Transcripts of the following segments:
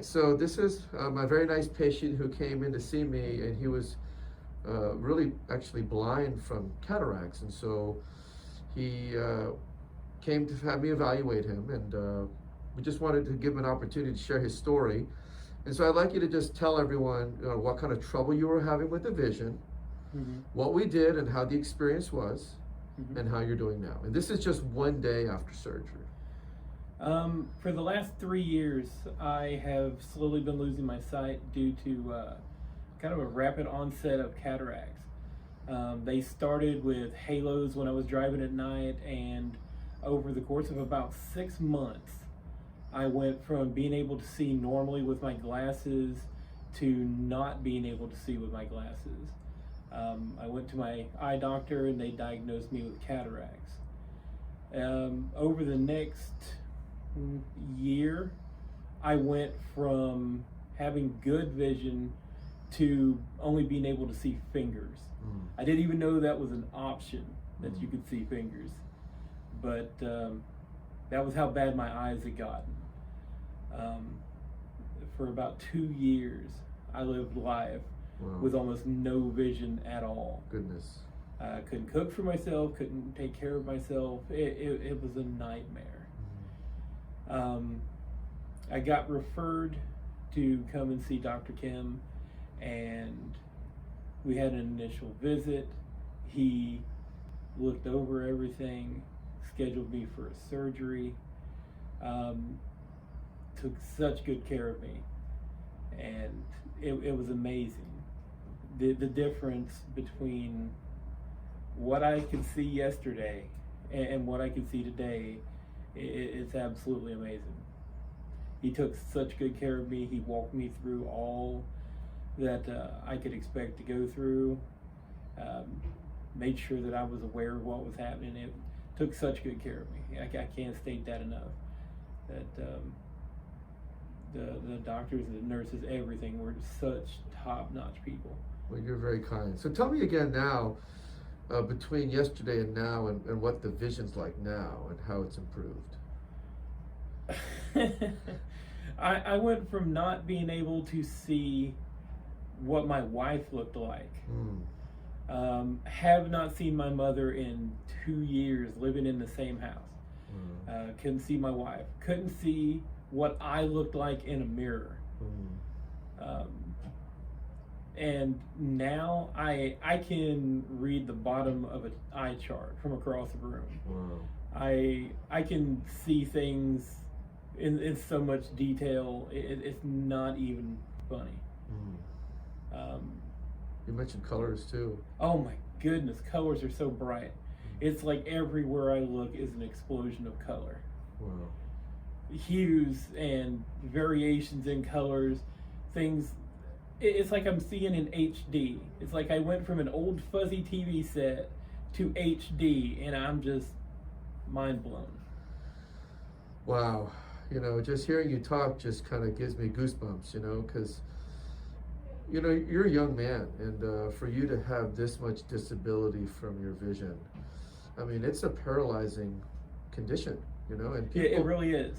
right, so this is my very nice patient who came in to see me, and he was really actually blind from cataracts, and so he came to have me evaluate him, and we just wanted to give him an opportunity to share his story. And so I'd like you to just tell everyone what kind of trouble you were having with the vision, what we did and how the experience was, and how you're doing now. And this is just one day after surgery. For the last 3 years, I have slowly been losing my sight due to kind of a rapid onset of cataracts. They started with halos when I was driving at night, and over the course of about 6 months, I went from being able to see normally with my glasses to not being able to see with my glasses. I went to my eye doctor and they diagnosed me with cataracts. Over the next year, I went from having good vision to only being able to see fingers. I didn't even know that was an option, that you could see fingers. But that was how bad my eyes had gotten. For about 2 years, I lived life with almost no vision at all. Goodness. I couldn't cook for myself, couldn't take care of myself. It was a nightmare. I got referred to come and see Dr. Kim, and we had an initial visit. He looked over everything, scheduled me for a surgery, took such good care of me, and it was amazing. The difference between what I could see yesterday and what I can see today, it's absolutely amazing. He took such good care of me. He walked me through all that I could expect to go through, made sure that I was aware of what was happening. It took such good care of me. I can't state that enough. That the doctors, the nurses, everything were such top-notch people. Well, you're very kind. So tell me again now, between yesterday and now, and what the vision's like now and how it's improved. I went from not being able to see what my wife looked like. Have not seen my mother in 2 years, living in the same house. Couldn't see my wife. Couldn't see what I looked like in a mirror. And now I can read the bottom of an eye chart from across the room. I can see things in so much detail. It's not even funny. You mentioned colors too. Oh my goodness, colors are so bright. It's like everywhere I look is an explosion of color. Hues and variations in colors, things. It's like I'm seeing in HD. It's like I went from an old fuzzy TV set to HD, and I'm just mind blown. Wow. Just hearing you talk just kind of gives me goosebumps, because, you're a young man, and for you to have this much disability from your vision, I mean, it's a paralyzing condition, and people... It really is.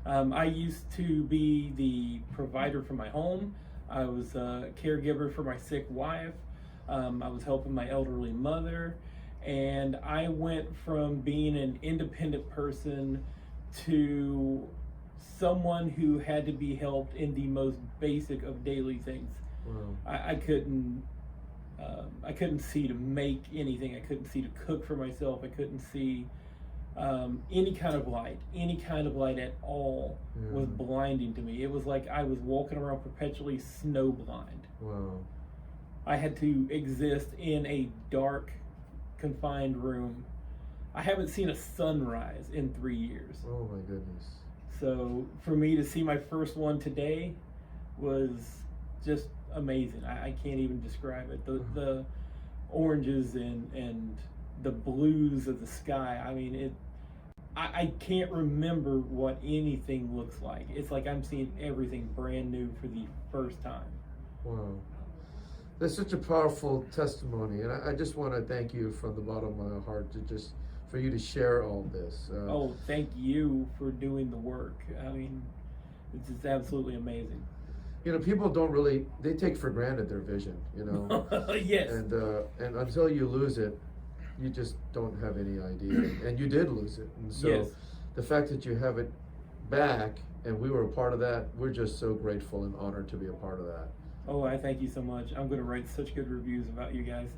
I used to be the provider for my home. I was a caregiver for my sick wife. I was helping my elderly mother. And I went from being an independent person to someone who had to be helped in the most basic of daily things. I couldn't see to make anything. I couldn't see to cook for myself. I couldn't see any kind of light at all. Was blinding to me. It was like I was walking around perpetually snowblind. I had to exist in a dark, confined room. I haven't seen a sunrise in 3 years. Oh my goodness. So for me to see my first one today was just amazing. I can't even describe it. The oranges and the blues of the sky. I mean, I can't remember what anything looks like. It's like I'm seeing everything brand new for the first time. Wow. That's such a powerful testimony, and I just want to thank you from the bottom of my heart for you to share all this. Thank you for doing the work. I mean, It's just absolutely amazing. You know, people don't really, they take for granted their vision, you know. Yes. And until you lose it, you just don't have any idea. And you did lose it. And so Yes. the fact that you have it back and we were a part of that, we're just so grateful and honored to be a part of that. Oh, I thank you so much. I'm going to write such good reviews about you guys.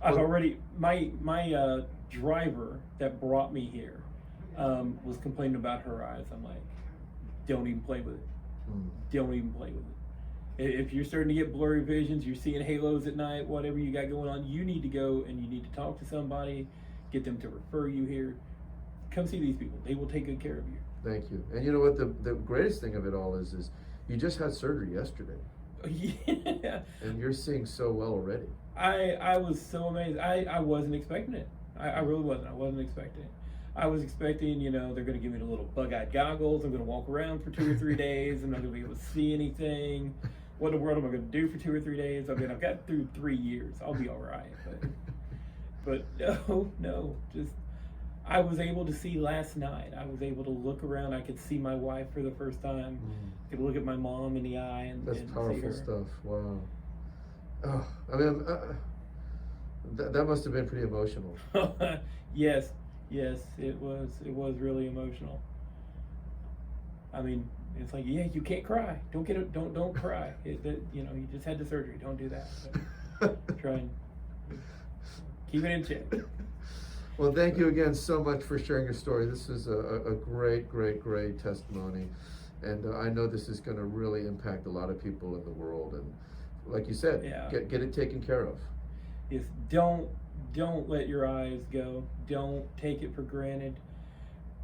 I've Well- already, my driver that brought me here was complaining about her eyes. I'm like, don't even play with it. Don't even play with it. If you're starting to get blurry visions, you're seeing halos at night, whatever you got going on, you need to go and you need to talk to somebody, get them to refer you here. Come see these people. They will take good care of you. Thank you. And you know what, the greatest thing of it all is you just had surgery yesterday. Yeah. And you're seeing so well already. I was so amazed. I wasn't expecting it. I really wasn't. I wasn't expecting it. I was expecting, you know, they're going to give me the little bug-eyed goggles. I'm going to walk around for 2 or 3 days. I'm not going to be able to see anything. What in the world am I going to do for 2 or 3 days? I mean, I've got through 3 years. I'll be all right. But no. Just, I was able to see last night. I was able to look around. I could see my wife for the first time. I could look at my mom in the eye and That's and powerful see her. stuff. Wow. Oh, I mean, that must have been pretty emotional. Yes, it was really emotional. I mean, it's like, yeah, you can't cry. Don't cry. You know, you just had the surgery. Don't do that. But try and keep it in check. Well, thank you again so much for sharing your story. This is a great testimony. And I know this is going to really impact a lot of people in the world. And like you said, Yeah. get it taken care of. Is don't let your eyes go. Don't take it for granted,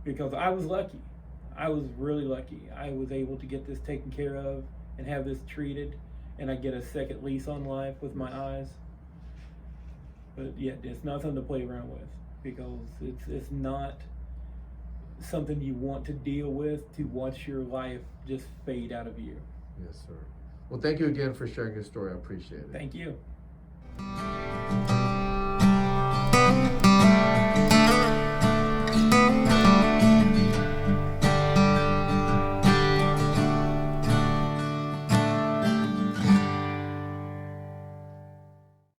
because I was lucky. I was really lucky. I was able to get this taken care of and have this treated, and I get a second lease on life with my eyes. But yeah, it's not something to play around with, because it's not something you want to deal with, to watch your life just fade out of you. Yes, sir. Well, thank you again for sharing your story. I appreciate it. Thank you.